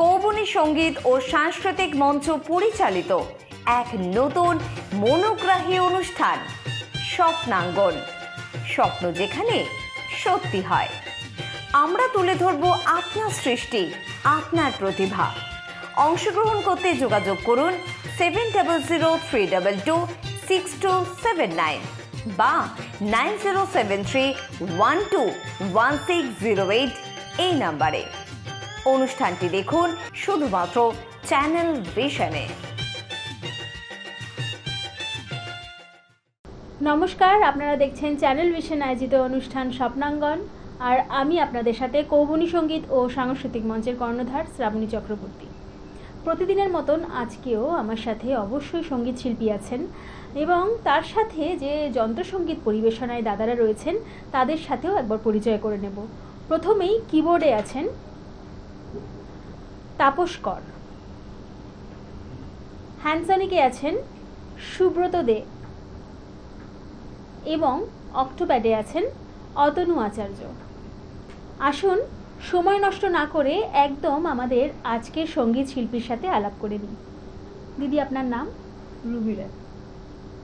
কৌবনী সঙ্গীত ও সাংস্কৃতিক মঞ্চ পরিচালিত এক নতুন মনোগ্রাহী অনুষ্ঠান স্বপ্নাঙ্গন। স্বপ্ন যেখানে সত্যি হয়। আমরা তুলে ধরব আপনার সৃষ্টি, আপনার প্রতিভা। অংশগ্রহণ করতে যোগাযোগ করুন 7003226279 বা 9073121608 এই নাম্বারে। অনুষ্ঠানটি দেখুন শুধুমাত্র চ্যানেল ভিশনে। নমস্কার, আপনারা দেখছেন চ্যানেল ভিশন আয়োজিত অনুষ্ঠান স্বপ্নাঙ্গন, আর আমি আপনাদের সাথে কৌবনী সঙ্গীত ও সাংস্কৃতিক মঞ্চের কর্ণধার শ্রাবণী চক্রবর্তী। প্রতিদিনের মতন আজকেও আমার সাথে অবশ্যই সঙ্গীত শিল্পী আছেন এবং তার সাথে যে যন্ত্রসঙ্গীত পরিবেশনায় দাদারা রয়েছেন তাদের সাথেও একবার পরিচয় করে নেব। প্রথমেই কিবোর্ডে আছেন তাপস কর, হ্যান্ডসনিকে আছেন সুব্রত দে এবং অক্টোপ্যাডে আছেন অতনু আচার্য। আসুন সময় নষ্ট না করে একদম আমাদের আজকের সঙ্গীত শিল্পীর সাথে আলাপ করে নিই। দিদি, আপনার নাম? রুবি রায়।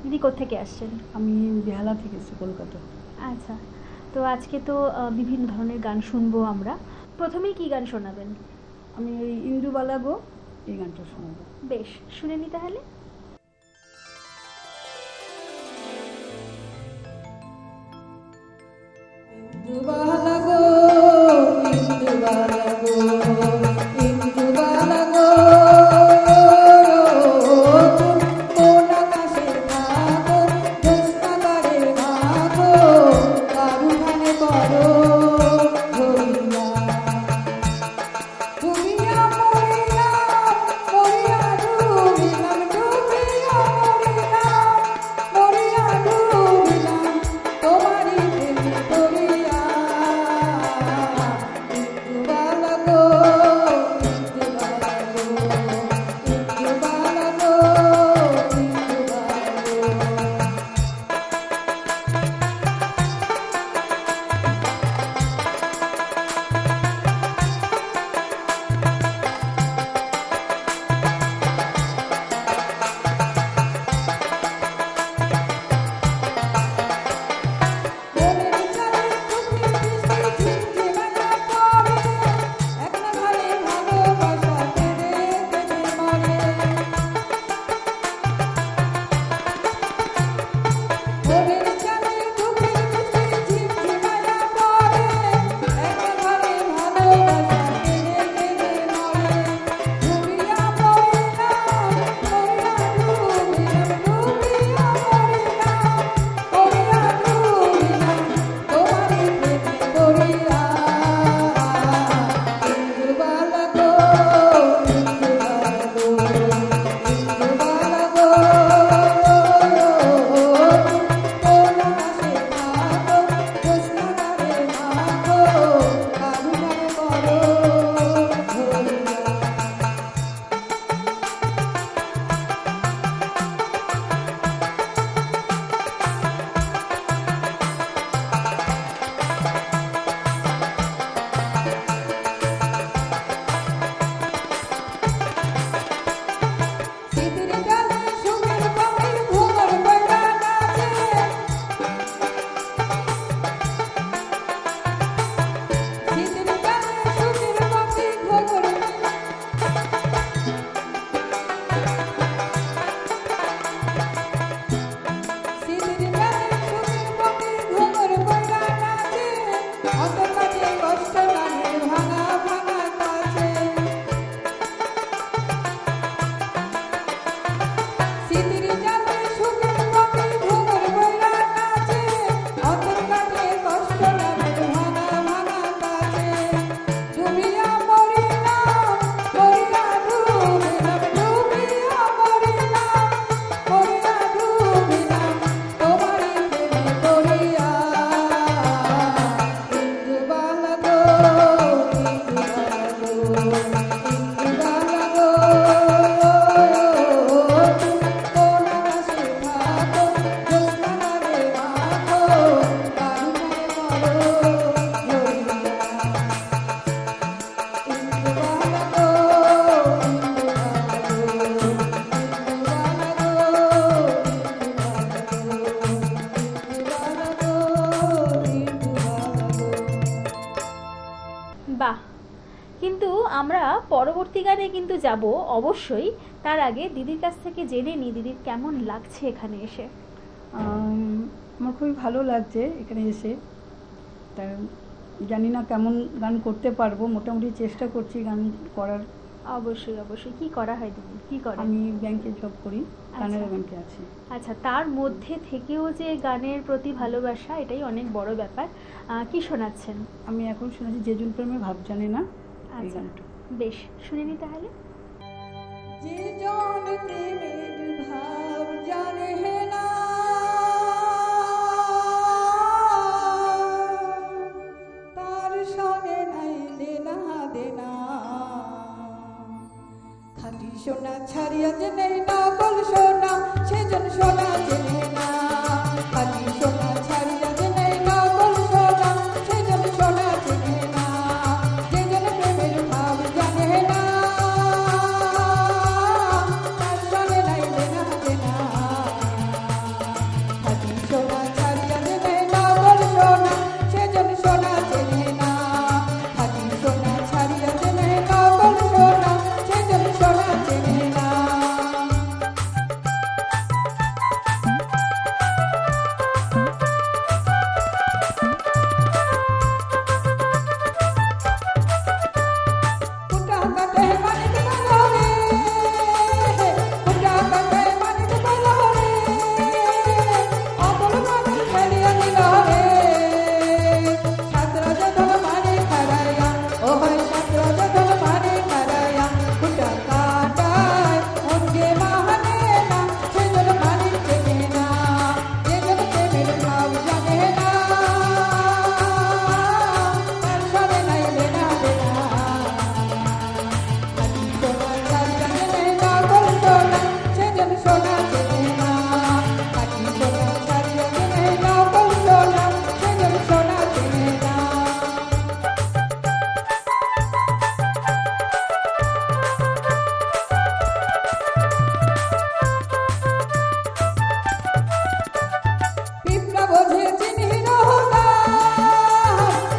দিদি কোত্থেকে আসছেন? আমি বেহালা থেকে এসেছি, কলকাতা। আচ্ছা, তো আজকে তো বিভিন্ন ধরনের গান শুনবো আমরা। প্রথমেই কি গান শোনাবেন? আমি ওই ইন্দুবালা গো এই গানটা শোনাবো। বেশ, শুনে নি তাহলে। ইন্দুবালা গো, ইন্দুবালা গো, ইন্দুবালা গো, কোন আকাশে থাকো, জ্যোৎস্নাবারে থাকো, কারুখানে করো ধরিয়া। ডুবিয়া মরিলাম, মরিয়া ডুবিলাম, ডুবিয়া মরিলাম, মরিয়া ডুবিলাম, তোমারই প্রেমে পড়িয়া। আমরা পরবর্তী গানে কিন্তু যাব অবশ্যই। তার আগে দিদির কাছ থেকে জেনে নিই দিদির কেমন লাগছে এখানে এসে। আমার খুবই ভালো লাগছে এখানে এসে। তা জানি না কেমন গান করতে পারবো, মোটামুটি চেষ্টা করছি গান করার। অবশ্যই অবশ্যই। কি করা হয় দিদি, কি করে? আমি ব্যাংকে জব করি, কানাড়া ব্যাংকে আছি। আচ্ছা, তার মধ্যে থেকেও যে গানের প্রতি ভালোবাসা, এটাই অনেক বড় ব্যাপার। কি শোনাচ্ছেন? আমি এখন শুনেছি যে জন প্রেমে ভাব জানে না, এই আচ্ছা, গানটা। বেশ, শুনে নি তাহলে। যে জন প্রেমের ভাব জানে না, তার সঙ্গে নাই দেনা দেনা। খাঁটি সোনা ছাড়িয়া যে নেই নকল সোনা, সেজন সোনা চেনে না। খাঁটি সোনা ছাড়িয়া যে নেই নকল সোনা, সেজন সোনা চেনে না। যে জন প্রেমের ভাব জানে না, তার সঙ্গে নাই দেনা দেনা। খাঁটি সোনা ছাড়িয়া যে নেই নকল সোনা, সেজন সোনা চেনে না। খাঁটি সোনা ছাড়িয়া যে নেই নকল সোনা, সেজন সোনা চেনে না। কুটা কাটে মানিক বলরে, কুটা কাটে মানিক বলরে, অবল মানিক ফেলিয়া দিল রে। ছাত্র যখন মানিক হারাইয়া, ও হয় ছাত্র যখন মানিক হারাইয়া, কুটা কাটায় মন যে মানে না, সেজন মানিক চেনে না। যেজন প্রেমের ভাব জানে না, তার সঙ্গে নাই দেনা দেনা। খাঁটি সোনা ছাড়িয়া যে নেই নকল সোনা, সেজন সোনা চেনে না। খাঁটি সোনা ছাড়িয়া যে নেই নকল সোনা, সেজন সোনা চেনে না। পিঁপড়া বোঝে চিনি রহদার,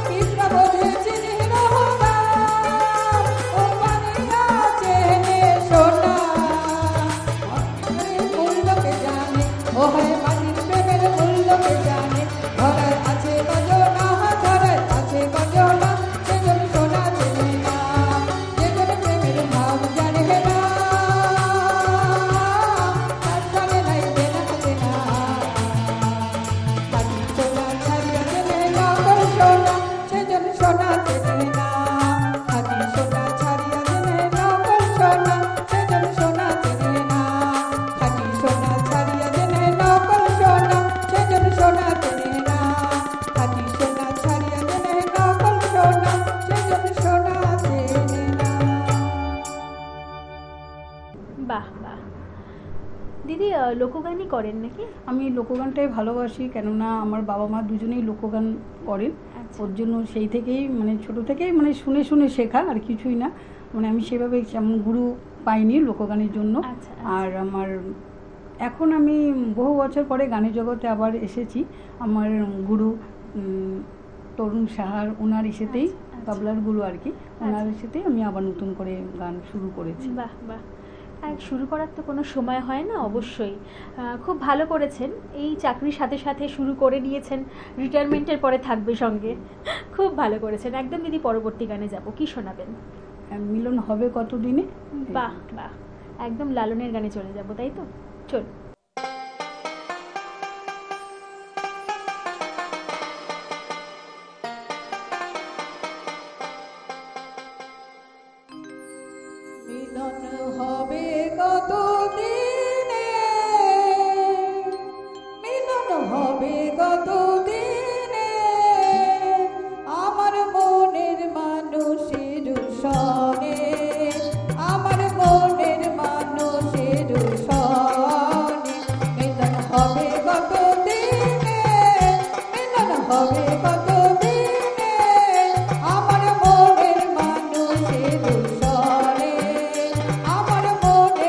পিঁপড়া বোঝে চিনি রহদার, ও পানিয়া চেনে সোনা। মাটির মূল্যকে জানে, ও হয় মাটির প্রেমের মূল্যকে জানে। ধরায় আছে গজনা, ধরায় আছে গজনা, সেজন সোনা চেনে না। যেজন প্রেমের ভাব জানে না, তার সঙ্গে নাই দেনা দেনা। খাঁটি সোনা ছাড়িয়া যে নেই নকল সোনা, সেজন সোনা চেনে না। খাঁটি সোনা ছাড়িয়া যে নেই নকল সোনা, সেজন সোনা চেনে না। খাঁটি সোনা ছাড়িয়া যে নেই নকল সোনা, সেজন সোনা চেনে না। খাঁটি সোনা ছাড়িয়া যে নেই নকল সোনা, সেজন সোনা চেনে না। বাহ বাহ। দিদি লোকগানই করেন নাকি? আমি লোকগানটাই ভালোবাসি, কেননা আমার বাবা মা দুজনেই লোকগান করেন। আচ্ছা। ওর জন্য সেই থেকেই মানে ছোট থেকেই মানে শুনে শুনে শেখা, আর কিছুই না। মানে আমি সেভাবে যেমন গুরু পাইনি লোকগানের জন্য। আচ্ছা, আর আমার এখন আমি বহু বছর পরে গানের জগতে আবার এসেছি। আমার গুরু তরুণ সাহার, ওনার ইসেতেই, আচ্ছা, আচ্ছা। তবলার গুরু আর কি, ওনার ইসেতেই আমি আবার নতুন করে গান শুরু করেছি। বাহ বাহ। আর শুরু করার তো কোনো সময় হয় না, অবশ্যই। খুব ভালো করেছেন, এই চাকরির সাথে সাথে শুরু করে নিয়েছেন, রিটায়ারমেন্টের পরে থাকবে সঙ্গে। খুব ভালো করেছেন। একদম দিদি, পরবর্তী গানে যাব, কি শোনাবেন? মিলন হবে কতদিনে। বাহ বাহ, একদম লালনের গানে চলে যাব, তাই তো? চল। মিলন হবে কত দিনে, মিলন হবে কত দিনে, আমার মনের মানুষের সনে, আমার মনের মানুষের সনে। মিলন হবে কত দিনে, মিলন হবে কত দিনে, আমার মনের মানুষের সনে, আমার মনের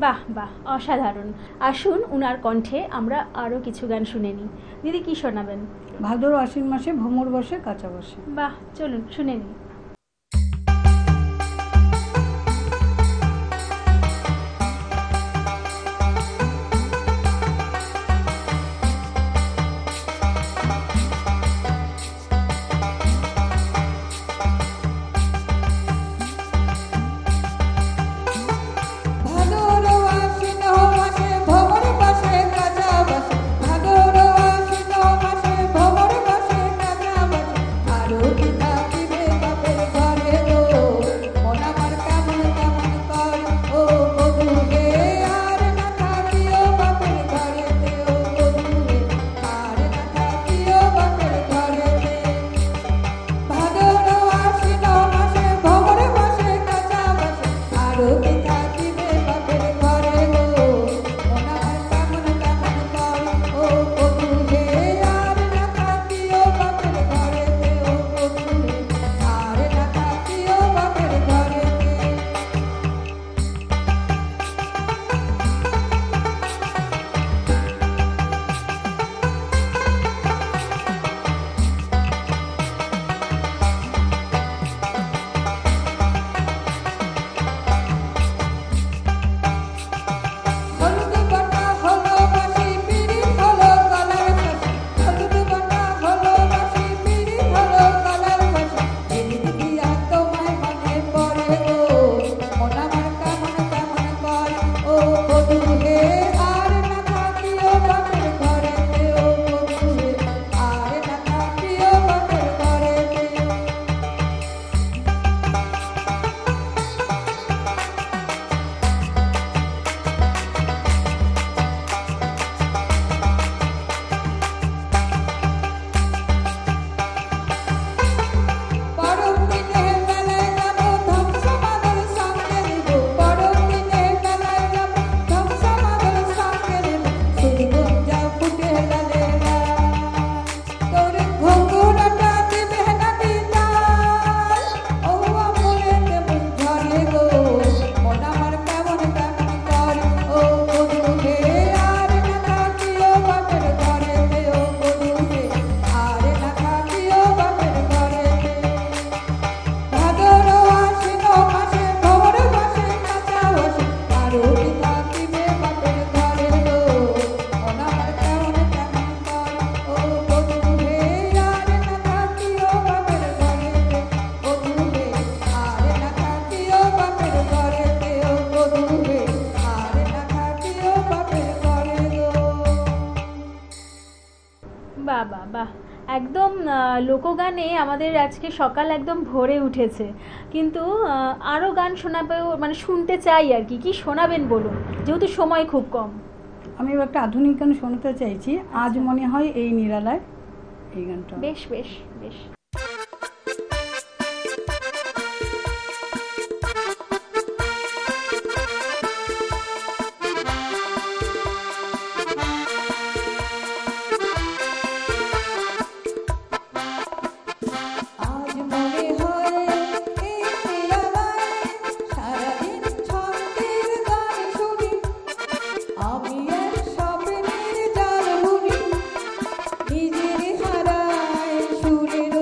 বাহ বাহ, অসাধারণ। আসুন উনার কণ্ঠে আমরা আরও কিছু গান শুনে নিই। দিদি কি শোনাবেন? ভাদ্র আশ্বিন মাসে ভ্রমর বসে কাঁচা বসে। বাহ, চলুন শুনে নিই। ভাদর আশ্বিন মাসে ভ্রমর বসে কাঁচা বসে, ভাদর আশ্বিন মাসে ভ্রমর বসে কাঁচা বসে, আরো কি থাকিবে বাপের ঘরে গো, মন আমার কেমন কেমন করে ও বধূ হে, আর না থাকিও বাপের ঘরেতে ও বধূ হে, আর না থাকিও বাপের ঘরেতে। ভাদর আশ্বিন মাসে ভ্রমর বসে কাঁচা বসে, আরো কি থাকিবে বাপের ঘরে গো, মন আমার কেমন কেমন করে ও বধূ হে, আর না থাকিও বাপের ঘরেতে ও বধূ হে, আর না থাকিও বাপের ঘরেতে। হলুদ বাটা হলো বাসি পিড়ি হলো গলার ফাঁসি, হলুদ বাটা হলো বাসি পিড়ি হলো গলার ফাঁসি, এদিক দিয়া তোমায় মনে পড়ে গো, মন আমার কেমন কেমন করে ও বধূ হে, আর না থাকিও বাপের ঘরেতে ও বধূ হে, আর না থাকিও বাপের ঘরেতে। পরম দিনে বেলায় যাব ধ্বংস মাদল সঙ্গে নিব, পরম দিনে বেলায় যাব ধ্বংস মাদল সঙ্গে নিব, সুরগুঞ্জা ফুটে লালে তোর ঘুঙুরটা দিবে নাকি তাল, ও আমলেতে মুখ ঝরে গো, মন আমার কেমন কেমন করে ও বধূ হে, আর না থাকিও বাপের ঘরেতে ও বধূ হে, আর না থাকিও বাপের ঘরেতে। ভাদর আশ্বিন মাসে ভ্রমর বসে কাঁচা বসে, আরো কি থাকিবে বাপের ঘরে গো, মন আমার কেমন কেমন করে ও বধূ হে, আর না থাকিও বাপের ঘরেতে বধূ হে, আর না থাকিও বাপের ঘরেতে ও বধূ হে, আর না থাকিও বাপের ঘরে গো। বাহ বাহ বাহ, একদম লোকগানে আমাদের আজকে সকাল একদম ভরে উঠেছে। কিন্তু আরও গান শোনাবে, মানে শুনতে চাই আর কি। কি শোনাবেন বলুন, যেহেতু সময় খুব কম। আমি একটা আধুনিক গান শোনাতে চাইছি, আজ মনে হয় এই নিরালায়, এই গানটা। বেশ বেশ বেশ। আজ মনে হয় এই নিরালায় সারাদিন ছন্দের গান শুনি, আমি এক স্বপ্নের জাল বুনি, নিজের হারায় সুরের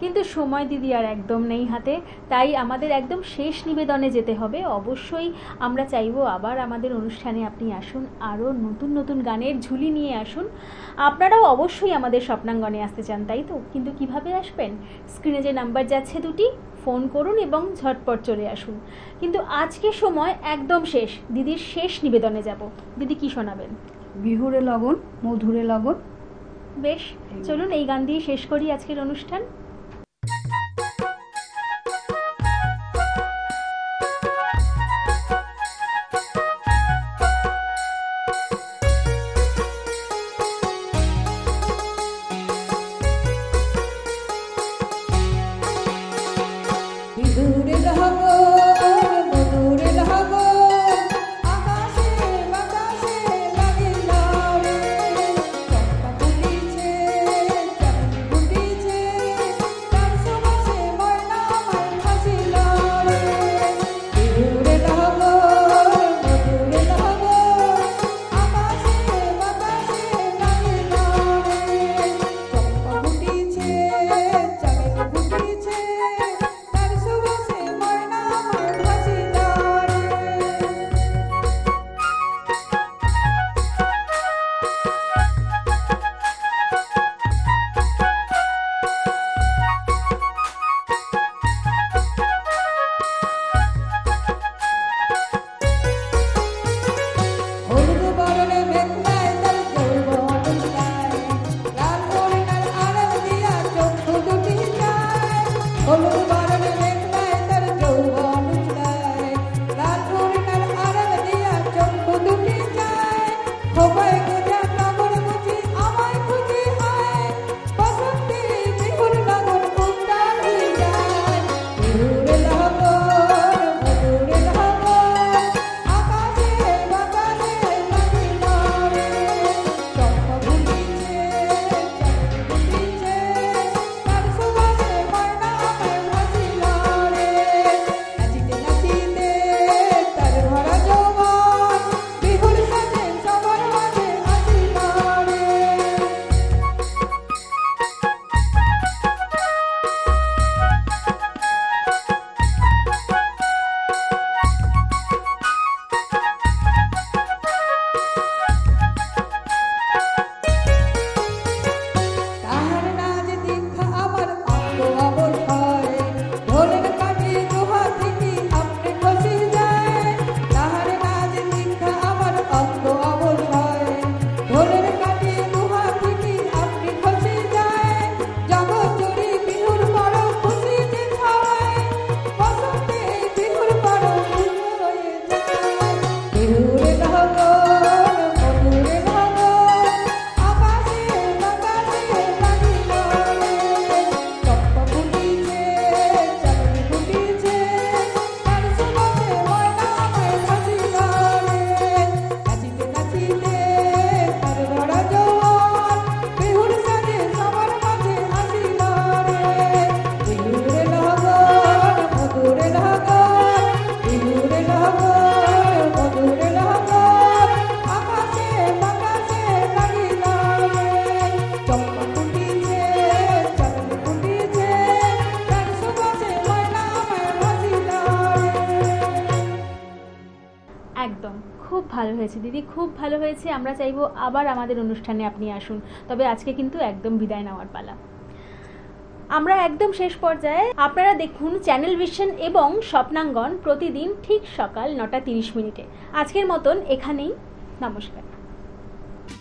কিন্তু সময় দিদি আর একদম নেই হাতে, তাই আমাদের একদম শেষ নিবেদনে যেতে হবে। অবশ্যই আমরা চাইবো আবার আমাদের অনুষ্ঠানে আপনি আসুন, আরও নতুন নতুন গানের ঝুলি নিয়ে আসুন। আপনারাও অবশ্যই আমাদের স্বপ্নাঙ্গনে আসতে চান, তাই তো? কিন্তু কিভাবে আসবেন? স্ক্রিনে যে নাম্বার যাচ্ছে দুটি, ফোন করুন এবং ঝটপট চলে আসুন। কিন্তু আজকে সময় একদম শেষ, দিদির শেষ নিবেদনে যাব। দিদি কি শোনাবেন? বিহুরে লগন মধুরে লগন। বেশ, চলুন এই গান দিয়ে শেষ করি আজকের অনুষ্ঠান। বিদুরে লগন মধুরে লগন আকাশে বাতাসে লাগিল রে চম্পা ফুটিছে চাঁদ ফুটিছে তার সুবাসে ময়না আমার ভাসিল রে বিদুরে লগন মধুরে লগন আকাশে বাতাসে লাগিল রে চম্পা ফুটিছে চাঁদ ফুটিছে তার সুবাসে ময়না আমার ভাসিল রে হলুদ বরণে মেঘনায় তার যৌবন উঠলায় লাল হরিণার আড়াল দিয়া চক্ষু দুটি যায় হলুদ বরণে মেঘনায় তার যৌবন উঠলায় লাল হরিণার আড়াল দিয়া চক্ষু দুটি যায় খোপায় গোজা নগর বুঝি আমায় খুঁজি আয় বসন্তে বিহুর লগন উত্তাল হয়ে যায় বিহুরে লগন মধুরে লগন আকাশে বাতাসে লাগিল রে চম্পা ফুটিছে চাঁদ ফুটিছে তার সুবাসে ময়না আমার ভাসিল রে নাচিতে নাচিতে তার ভরা যৌবন বিহুর সাজে সবার মাঝে আসিল রে তাহার নাচ দীক্ষা আমার অঙ্গ অবশ হয় ঢোলের কাঠি গুহা থেকে আপনি খসে যায় তাহার নাচ দীক্ষা আমার অঙ্গ অবশ হয় ঢোলের কাঠি গুহা থেকে আপনি খসে যায় জগৎ জুড়ে বিহুর বড় খুশি যে ছড়ায় বসন্তে বিহুর বড় খুশি হয়ে যায় বিহুরে লগন মধুরে লগন আকাশে বাতাসে লাগিল রে চম্পা ফুটিছে চাঁদ ফুটিছে তার সুবাসে ময়না আমায় ভাসিল রে নাচিতে নাচিতে তার ভরা যৌবন বিহুর সাজে সবার মাঝে আসিল রে বিহুরে লগন মধুরে লগন বিহুরে লগন মধুরে লগন আকাশে বাতাসে লাগিল রে চম্পা ফুটিছে চাঁদ ফুটিছে তার সুবাসে ময়না আমায় ভাসিল রে একদম খুব ভালো হয়েছে দিদি, খুব ভালো হয়েছে। আমরা চাইবো আবার আমাদের অনুষ্ঠানে আপনি আসুন। তবে আজকে কিন্তু একদম বিদায় নেওয়ার পালা। আমরা একদম শেষ পর্যায়ে। আপনারা দেখুন চ্যানেল ভিশন এবং স্বপ্নাঙ্গন প্রতিদিন ঠিক সকাল 9:30 আজকের মতন এখানেই। নমস্কার।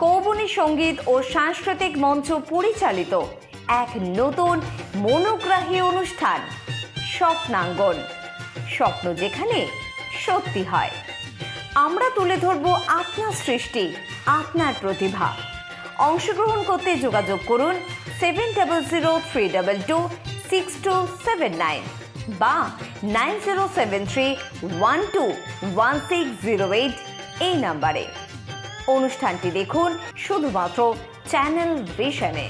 কৌবনী সঙ্গীত ও সাংস্কৃতিক মঞ্চ পরিচালিত এক নতুন মনোগ্রাহী অনুষ্ঠান স্বপ্নাঙ্গন, স্বপ্ন যেখানে সত্যি হয়। আমরা তুলে ধরব আপনার সৃষ্টি, আপনার প্রতিভা। অংশগ্রহণ করতে যোগাযোগ করুন 7003226279 বা 9073121608 এই নাম্বারে। অনুষ্ঠানটি দেখুন শুধুমাত্র চ্যানেল ভিশনে।